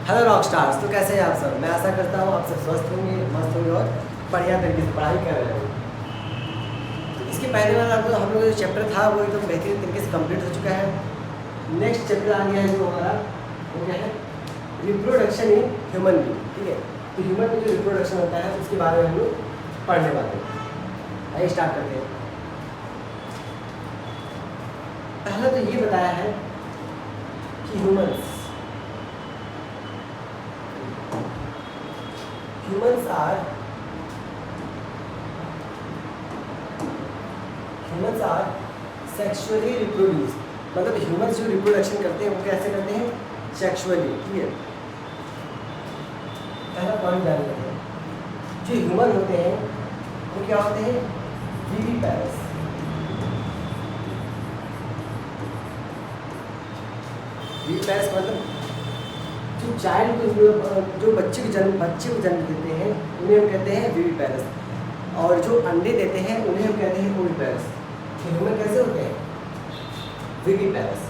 Hello rock stars, तो कैसे हैं आप सब। मैं आशा करता हूँ आप सब स्वस्थ होंगे, मस्त होंगे और बढ़िया तरीके से पढ़ाई कर रहे होंगे। तो इसके पहले वाला हम लोग जो चैप्टर था वो एकदम बेहतरीन तरीके से कंप्लीट हो चुका है। नेक्स्ट चैप्टर आ गया है जो हमारा वो क्या है, रिप्रोडक्शन इन ह्यूमन बीइंग। ठीक है, तो ह्यूमन में जो रिप्रोडक्शन होता है उसके बारे में हम लोग पढ़ने वाले हैं। आइए स्टार्ट करते हैं। पहले तो ये बताया है कि ह्यूमन्स आर सेक्सुअली रिप्रोड्यूस, मतलब ह्यूमन्स जो रिप्रोडक्शन करते हैं वो कैसे करते हैं, सेक्सुअली। ठीक है, पहला पॉइंट ध्यान रखें, जो ह्यूमन होते हैं वो क्या होते हैं, विविपेरस। विविपेरस मतलब जो चाइल्ड को जो बच्चे को जन्म देते हैं उन्हें हम कहते हैं विविपेरस, और जो अंडे देते हैं उन्हें हम कहते हैं ओविपेरस। ह्यूमन कैसे होते हैं, विविपेरस।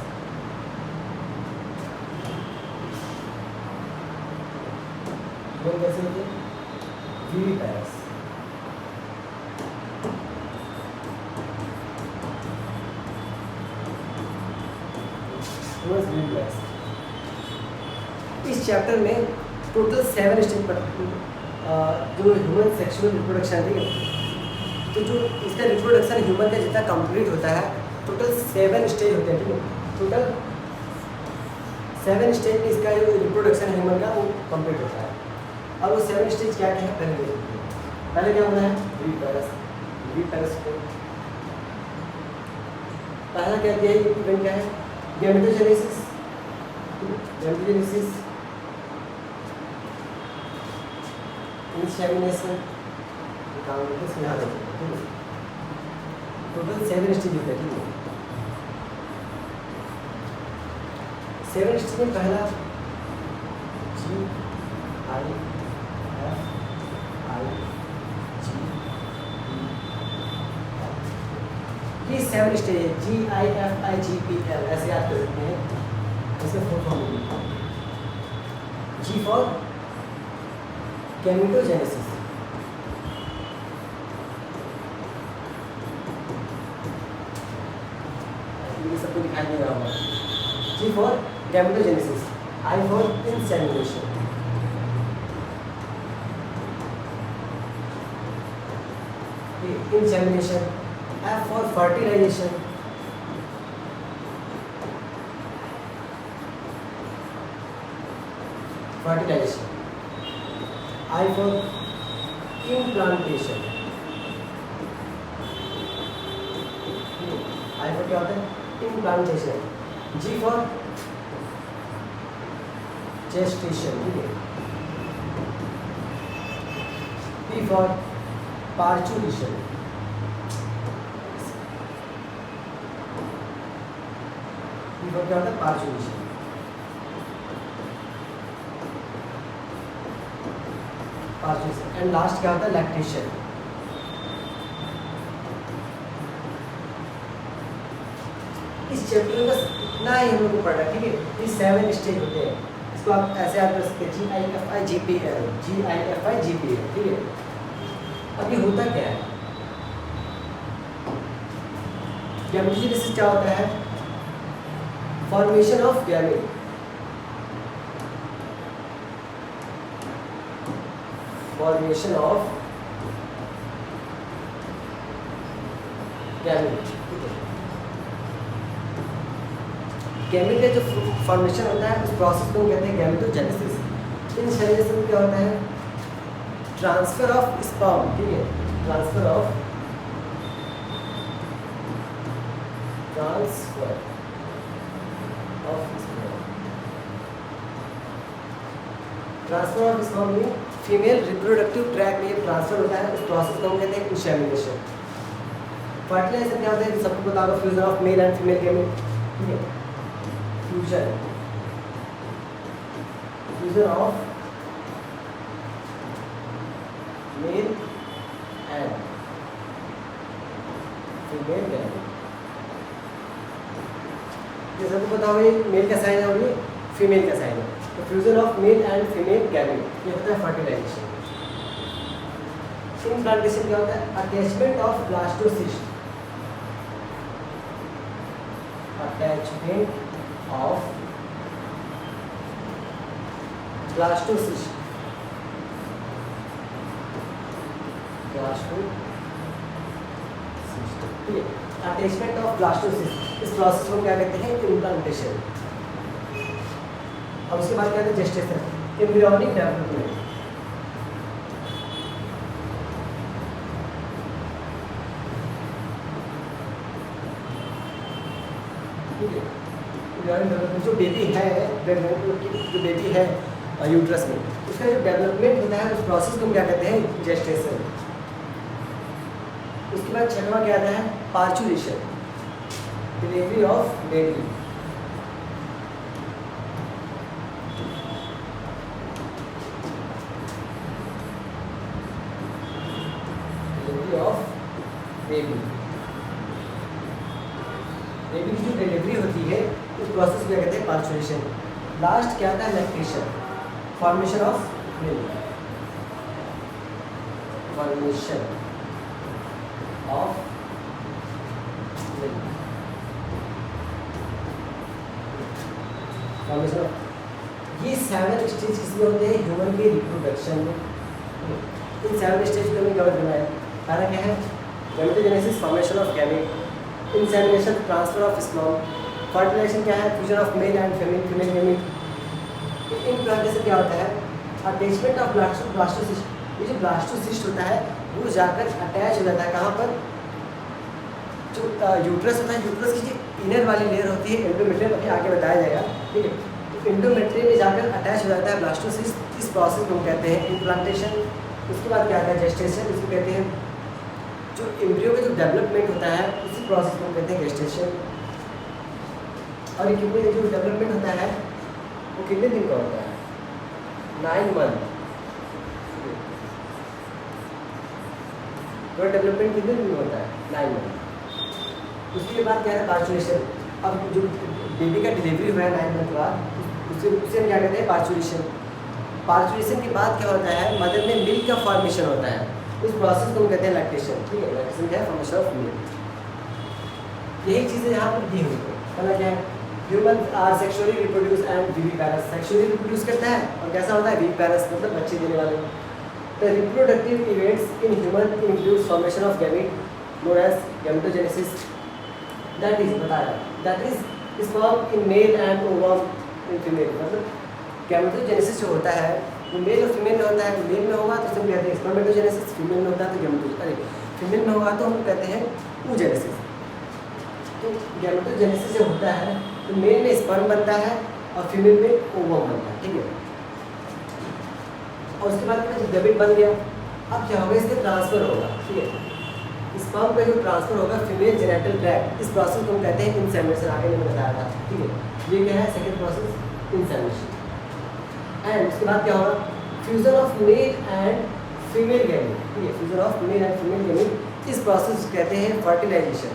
ह्यूमन कैसे होते हैं, विविपेरस। इस चैप्टर में टोटल 7 स्टेज पर जो ह्यूमन सेक्सुअल रिप्रोडक्शन थी, तो जो इसका रिप्रोडक्शन ह्यूमन का जितना कंप्लीट होता है टोटल 7 स्टेज होते हैं। ठीक है, टोटल 7 स्टेज में इसका जो रिप्रोडक्शन ह्यूमन का वो कंप्लीट होता है। अब वो 7 स्टेज क्या क्या है पहले देखते हैं। पहले क्या होना है, विविपेरस को पहला क्या दिया है, इवेंट क्या है, गैमेटोजेनेसिस। इंसेमिनेशन, टोटल 7 स्टेज होते हैं। ठीक है, 7 स्टेज में पहला GIFIGPL, ये 7 स्टेज है। GIFIGPL ऐसे याद कर सकते हैं। इसका full form G for gametogenesis, ये सबको दिखाई दे रहा होगा। G for gametogenesis, I for insemination, insemination, F for fertilization, I for implantation, I for क्या होता है, इम्प्लांटेशन, G फॉर जेस्टेशन। ठीक है, P for parturition, P for क्या होता है, पार्चुरेशन। एंड लास्ट क्या होता है, लैक्टेशन। इस चैप्टर में बस इतना ही हम लोग को पढ़ना है। ठीक है, ये 7 स्टेज होते हैं, इसको आप ऐसे याद कर सकते हैं, GIFIGPL। ठीक है, अब ये होता क्या है, गैमेटोजेनेसिस क्या होता है, formation of gamete. Formation of gamete. Gamete का जो फॉर्मेशन होता है उस प्रोसेस को हम कहते हैं गैमेटोजेनेसिस। इन जेनेसिस में क्या होता है, ट्रांसफर ऑफ स्पर्म। ठीक है, ट्रांसफर ऑफ स्पर्म में फीमेल रिप्रोडक्टिव ट्रैक में ट्रांसफर होता है, उस प्रोसेस को हम कहते हैं इंसेमिनेशन। फर्टिलाइजेशन क्या होता है, सबको बता दो, fusion of male and female gamete. ठीक है, fusion of male and female gamete. ये सबको पता होगा, मेल का साइन है और ये फीमेल का साइन है। तो fusion of male and female gamete, ये होता है फर्टिलाइजेशन। इम्प्लांटेशन क्या होता है? Attachment of blastocyst, attachment of blastocyst, ठीक है, अटैचमेंट ऑफ ब्लास्टोसिस्ट, इस प्रोसेस को क्या कहते हैं? इम्प्लांटेशन। अब उसके बाद क्या कहते हैं? Gestation, embryonic development. ठीक है, जो बेबी है, जो बेबी है यूट्रस में, उसका जो डेवलपमेंट होता है उस प्रोसेस को हम क्या कहते हैं? जेस्टेशन। उसके बाद छठवां क्या आता है? Parturition, delivery of baby. Delivery of baby, baby की जो डिलीवरी होती है उस प्रोसेस को क्या कहते हैं? पार्चुरेशन। लास्ट क्या आता है? Lactation, formation of milk, formation of milk, formation of, ये 7 स्टेज किसमें होते हैं? ह्यूमन के रिप्रोडक्शन में। इन 7 स्टेज को हमें कवर करना है। पहला क्या है? Gametogenesis, formation of gamete, insemination, transfer of sperm, fertilization क्या है? Fusion of male and female gamete. Implantation क्या होता है? अटैचमेंट ऑफ ब्लास्टोसिस्ट, ये जो ब्लास्टोसिस्ट होता है वो जाकर अटैच हो जाता है कहाँ पर? जो यूट्रस होता है, यूट्रस की जो इनर वाली लेयर होती है एंडोमेट्रियम, अभी आगे बताया जाएगा, ठीक है, तो एंडोमेट्रियम में जाकर अटैच हो जाता है ब्लास्टोसिस्ट। इस प्रोसेस को हम कहते हैं इम्प्लांटेशन। उसके बाद क्या आता है? जेस्टेशन, इसको कहते हैं जो एम्ब्रियो का जो डेवलपमेंट होता है उसी प्रोसेस को हम कहते हैं गेस्टेशन। और ये कितने जो डेवलपमेंट होता है वो कितने दिन का होता है? 9 मंथ। तो डेवलपमेंट कितने दिन में होता है? 9 मंथ। उसके बाद क्या है? पार्चुरेशन। अब जो बेबी का डिलीवरी हुआ है 9 मंथ बाद, उसे हम क्या कहते हैं? पार्चुरेशन। पार्चुरेशन के बाद क्या होता है? मदर में मिल्क का फॉर्मेशन होता है, उस प्रोसेस को हम कहते हैं लैक्टेशन। ठीक है, लैक्टेशन क्या है? Formation of milk. यही चीज़ें यहाँ पर दी हुई है। पहला क्या है? Human are sexually reproduce and viviparous, sexually reproduce करता है और कैसा होता है? विविपेरस, मतलब बच्चे देने वाले। The reproductive events in human includes formation of gamete known as gametogenesis, that is बताया, that is sperm in male and ovum in female. मतलब गैमेटोजेनेसिस जो होता है वो मेल और फीमेल में होता है। मेल में होगा तो हम कहते हैं स्पर्मेटोजेनेसिस, फीमेल में होता है तो फीमेल में होगा तो हम कहते हैं oogenesis। तो गैमेटोजेनेसिस जो होता है तो मेल में स्पर्म बनता है और फीमेल में ओवम बनता है। ठीक है, और उसके बाद जब गैमेट बन गया, अब क्या होगा? इसके ट्रांसफर होगा। ठीक है, स्पर्म का जो ट्रांसफर होगा फीमेल जेनिटल ट्रैक्ट, इस प्रोसेस को हम कहते हैं इंसेमिनेशन। आगे मैंने बताया था। ठीक है, ये क्या है? Second process, insemination. एंड उसके बाद क्या होगा? Fusion of male and female gamete. ठीक है, fusion of male and female gamete, इस प्रोसेस को कहते हैं फर्टिलाइजेशन।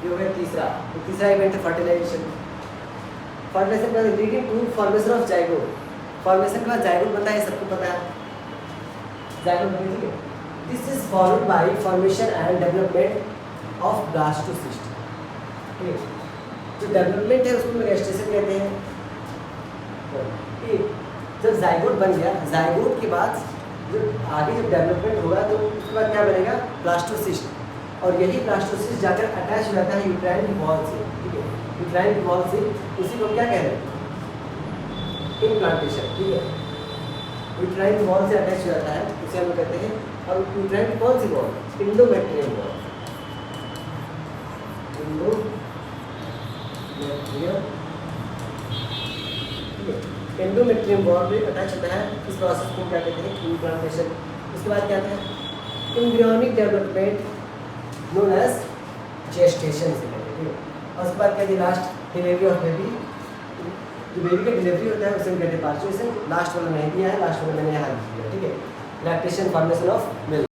ये हो गया तीसरा। तो तीसरा इवेंट है फर्टिलाइजेशन। फर्टिलाइजेशन का leading to formation of zygote. Formation के बाद जाइगोट बनता है, सबको पता है जाइगोट बनती है। ठीक है, this is followed by formation and development of blastocyst. ठीक है, जो डेवलपमेंट है उसको गेस्टेशन कहते हैं। जब जाइगोट बन गया, जाइगोट के बाद जो आगे जब डेवलपमेंट होगा तो उसके बाद क्या बनेगा? ब्लास्टोसिस्ट। और यही ब्लास्टोसिस्ट जाकर अटैच हो जाता है यूट्राइन की वॉल से। ठीक है, यूट्राइन की वॉल से, उसी को क्या कह रहे हैं? इम्प्लांटेशन। ठीक है, यूट्राइन की वॉल से अटैच हो जाता है, उसे हम कहते हैं। और यूट्राइन की कौन सी wall? Endometrium wall. Endometrium wall में अटैच होता है। इस प्रोसेस को क्या कहते हैं? इम्प्लांटेशन। उसके बाद क्या आता है? Embryonic development known as gestation से कहते हैं। और उसके बाद कहते हैं लास्ट डिलीवरी ऑफ बेबी। जो बेबी का डिलीवरी होता है उसे हम कहते हैं पार्चुरेशन। लास्ट वाला नहीं दिया है, लास्ट वाला मैंने यहाँ दिया है। ठीक है, लैक्टेशन, फॉर्मेशन ऑफ मिल्क।